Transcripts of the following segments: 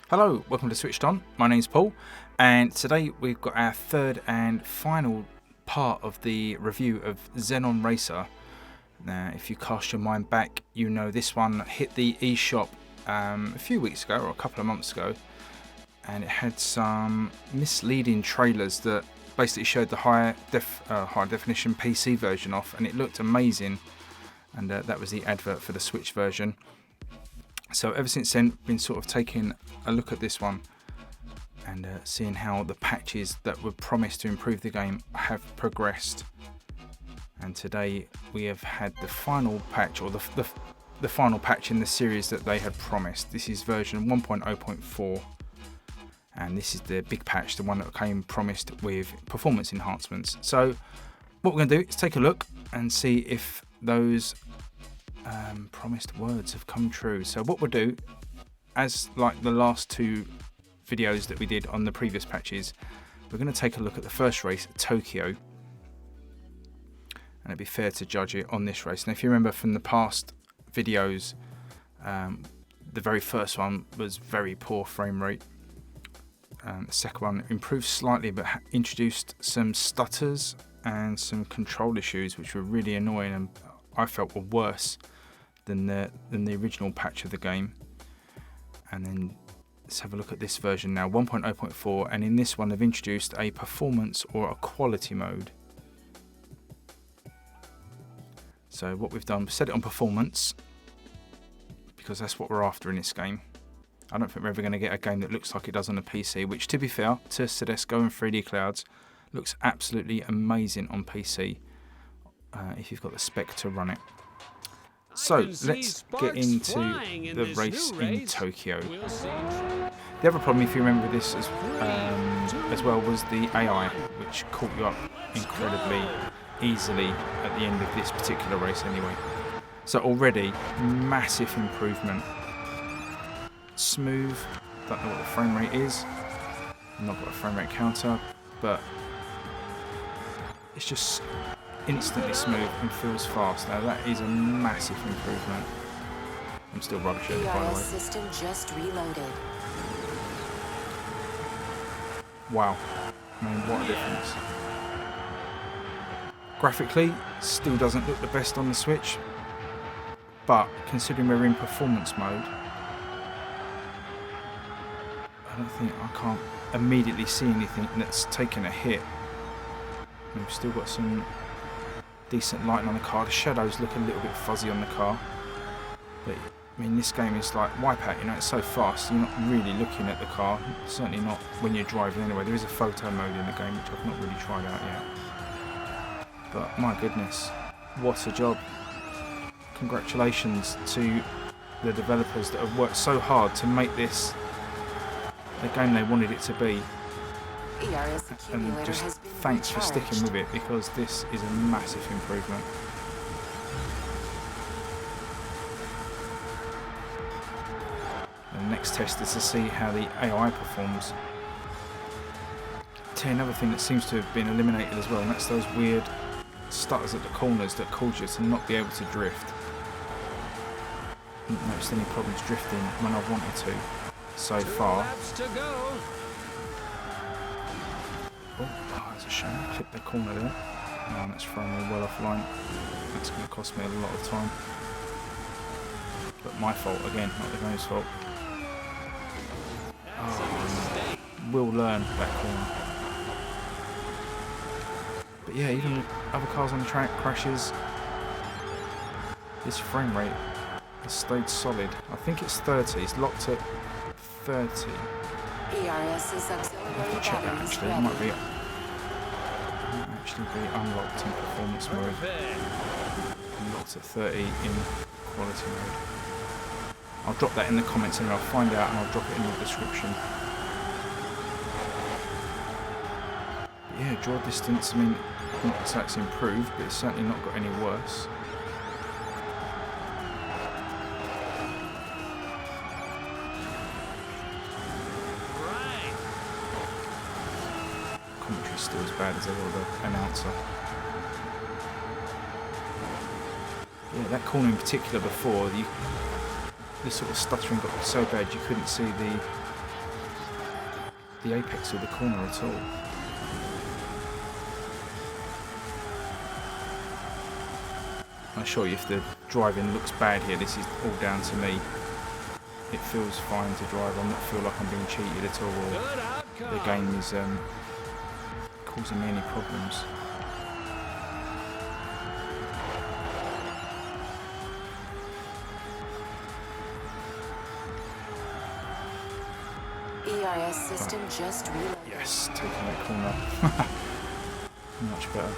Hello, welcome to SwitchedOn. My name's Paul, and today we've got our third and final part of the review of Xenon Racer. Now, if you cast your mind back, you know this one hit the eShop a few weeks ago, or a couple of months ago, and it had some misleading trailers that basically showed the high definition PC version off, and it looked amazing. And that was the advert for the Switch version. So ever since then, been sort of taking a look at this one and seeing how the patches that were promised to improve the game have progressed. And today we have had the final patch, or the final patch in the series that they had promised. This is version 1.0.4, and this is the big patch, the one that came promised with performance enhancements. So what we're going to do is take a look and see if those promised words have come true. So what we'll do, as like the last two videos that we did on the previous patches, we're going to take a look at the first race, Tokyo, and it'd be fair to judge it on this race. And if you remember from the past videos, the very first one was very poor frame rate. The second one improved slightly, but introduced some stutters and some control issues which were really annoying, and I felt were worse than the original patch of the game. And then let's have a look at this version now, 1.0.4, and in this one they've introduced a performance or a quality mode. So what we've done, we've set it on performance because that's what we're after in this game. I don't think we're ever going to get a game that looks like it does on a PC, which, to be fair to Sedesco and 3D Clouds, looks absolutely amazing on PC if you've got the spec to run it. So let's get into the race in Tokyo. The other problem, if you remember this as well, was the AI, which caught you up incredibly easily at the end of this particular race anyway. So already, massive improvement. Smooth, don't know what the frame rate is. I've not got a frame rate counter, but it's just instantly smooth and feels fast. Now that is a massive improvement. I'm still rubbish at it, by the way. System just reloaded. Wow, I mean, what a difference. Graphically, still doesn't look the best on the Switch, but considering we're in performance mode, I can't immediately see anything that's taken a hit. We've still got some decent lighting on the car. The shadows look a little bit fuzzy on the car, but I mean, this game is like Wipeout, you know, it's so fast you're not really looking at the car, certainly not when you're driving anyway. There is a photo mode in the game which I've not really tried out yet, but my goodness, what a job. Congratulations to the developers that have worked so hard to make this the game they wanted it to be. And just thanks for sticking with it, because this is a massive improvement. The next test is to see how the AI performs. Another thing that seems to have been eliminated as well, and that's those weird stutters at the corners that cause you to not be able to drift. I haven't noticed any problems drifting when I've wanted to so far. Oh, that's a shame. Clipped the corner there. Oh, that's thrown me well offline. That's going to cost me a lot of time. But my fault again, not the game's fault. Oh, we'll learn that corner. But yeah, even with other cars on the track, crashes, this frame rate has stayed solid. I think it's 30. It's locked at 30. I have to check that actually. It might actually be unlocked in performance mode. Unlocked at 30 in quality mode. I'll drop that in the comments and I'll find out, and I'll drop it in the description. But yeah, draw distance, I mean, not so it's improved, but it's certainly not got any worse. Commentary's still as bad as ever, the announcer. Yeah, that corner in particular before, the sort of stuttering got so bad you couldn't see the the apex of the corner at all. I assure you, if the driving looks bad here, this is all down to me. It feels fine to drive. I don't feel like I'm being cheated at all, or the game is causing me any problems. ERS system just reloaded. Yes, taking that corner. Much better.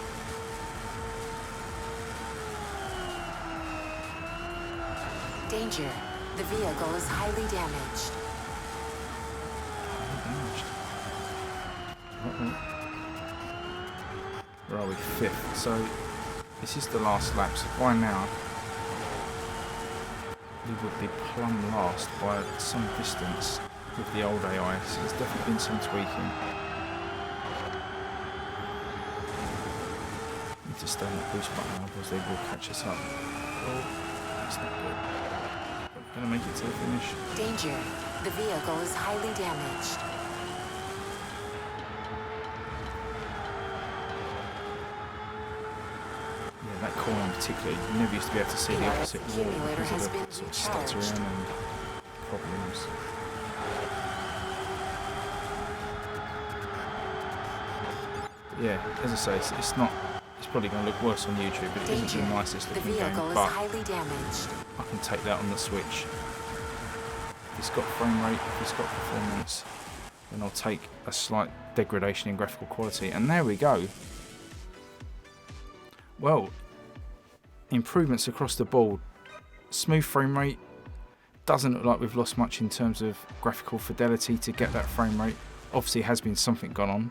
Danger. The vehicle is highly damaged. Where are we? 5th. So this is the last lap. So by now we would be plumb last by some distance with the old AI. So there's definitely been some tweaking. Need to stay on that boost button now, because they will catch us up. Oh, that's not good. We're gonna make it to the finish. Danger. The vehicle is highly damaged. Yeah, that corner in particular, you never used to be able to see the opposite wall because of the sort of stuttering and problems. Yeah, as I say, it's not. It's probably going to look worse on YouTube, but it isn't the nicest looking game. But highly damaged. I can take that on the Switch. If it's got frame rate, if it's got performance, then I'll take a slight degradation in graphical quality. And there we go. Well, improvements across the board. Smooth frame rate. Doesn't look like we've lost much in terms of graphical fidelity to get that frame rate. Obviously, has been something gone on.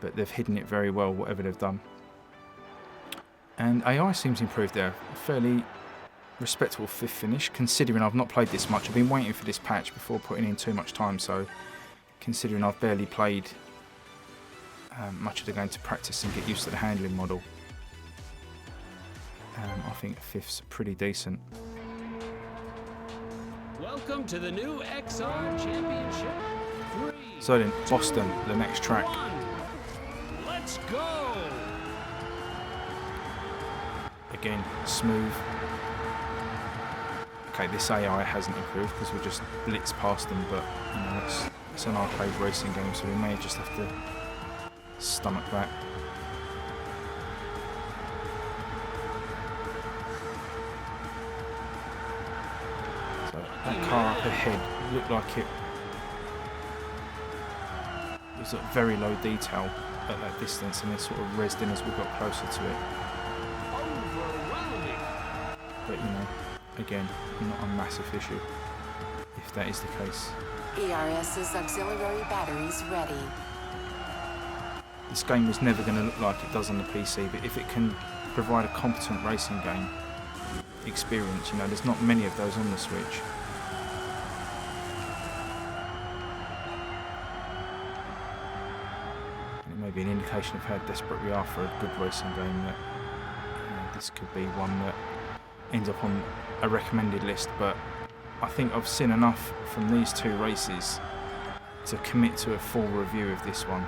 But they've hidden it very well, whatever they've done. And AI seems improved there. A fairly respectable 5th finish, considering I've not played this much. I've been waiting for this patch before putting in too much time, so considering I've barely played much of the game to practice and get used to the handling model, I think 5th's pretty decent. Welcome to the new XR Championship. 3, So then, Boston, the next track. 1. Let's go! Again, smooth. Okay, this AI hasn't improved because we just blitzed past them, but you know, it's an arcade racing game, so we may just have to stomach that. So that car up ahead looked like it was at very low detail at that distance, and it sort of rezzed in as we got closer to it. Overwhelming. But you know, again, not a massive issue if that is the case. ERS's auxiliary batteries ready. This game was never going to look like it does on the PC, but if it can provide a competent racing game experience, you know, there's not many of those on the Switch. It may be an indication of how desperate we are for a good racing game, that this could be one that ends up on a recommended list, but I think I've seen enough from these 2 races to commit to a full review of this one.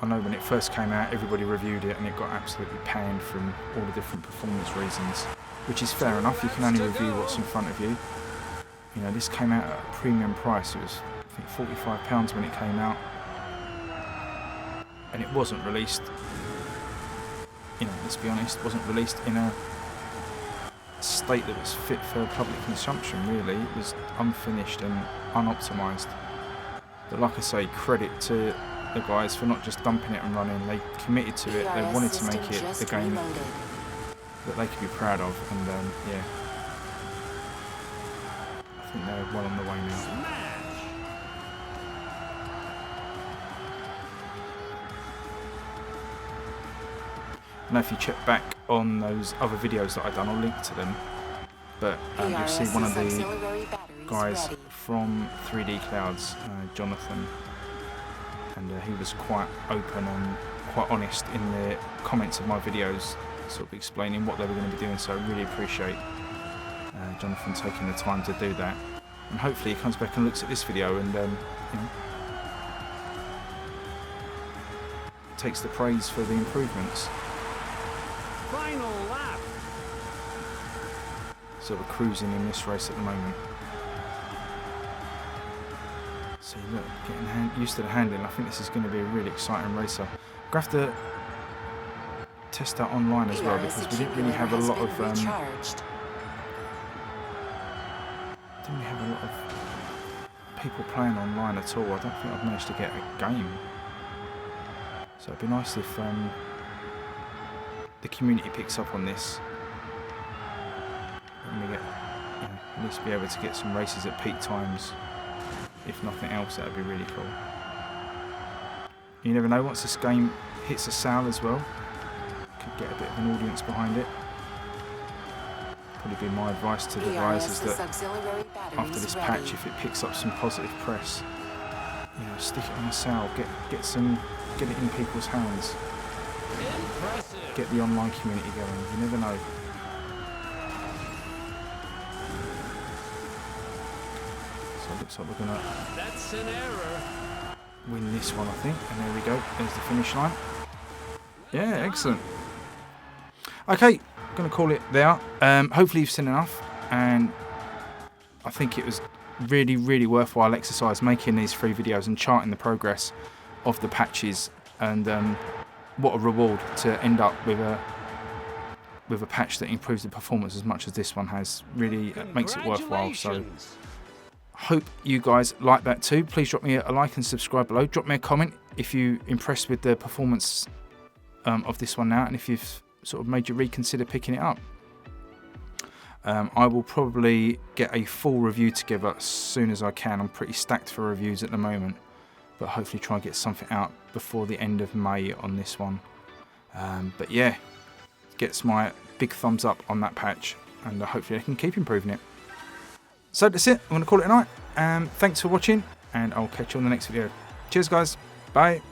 I know when it first came out, everybody reviewed it and it got absolutely panned from all the different performance reasons, which is fair enough. You can only review what's in front of you. You know, this came out at a premium price. It was, I think, £45 when it came out, and it wasn't released. You know, let's be honest, wasn't released in a state that was fit for public consumption. Really, it was unfinished and unoptimised. But like I say, credit to the guys for not just dumping it and running. They committed to it. They wanted to make it the game that they could be proud of, and yeah, I think they're well on the way now. Now, if you check back on those other videos that I've done, I'll link to them. But you'll see one of the guys from 3D Clouds, Jonathan, and he was quite open and quite honest in the comments of my videos, sort of explaining what they were going to be doing. So I really appreciate Jonathan taking the time to do that. and hopefully he comes back and looks at this video and you know, takes the praise for the improvements. Final lap. So we're cruising in this race at the moment. So look, getting used to the handling. I think this is going to be a really exciting racer. We're going to have to test that online as well, because we didn't really have a lot of people playing online at all. I don't think I've managed to get a game. So it'd be nice if the community picks up on this and we get, you know, at least be able to get some races at peak times. If nothing else, that would be really cool. You never know, once this game hits a sale as well, could get a bit of an audience behind it. Probably be my advice to the guys is that after this patch, if it picks up some positive press, you know, stick it on a sale, get it in people's hands. Impressive. Get the online community going. You never know. So it looks like we're gonna That's an error. win this one, I think. And there we go. There's the finish line. Yeah, excellent. Okay, gonna call it there. Hopefully you've seen enough, and I think it was really, really worthwhile exercise making these 3 videos and charting the progress of the patches, and what a reward to end up with a patch that improves the performance as much as this one has. Really makes it worthwhile. So hope you guys like that too. Please drop me a like and subscribe below. Drop me a comment if you're impressed with the performance of this one now, and if you've sort of made you reconsider picking it up. I will probably get a full review together as soon as I can. I'm pretty stacked for reviews at the moment, but hopefully try and get something out before the end of May on this one. But yeah, gets my big thumbs up on that patch, and hopefully I can keep improving it. So that's it. I'm going to call it a night. Thanks for watching, and I'll catch you on the next video. Cheers guys. Bye.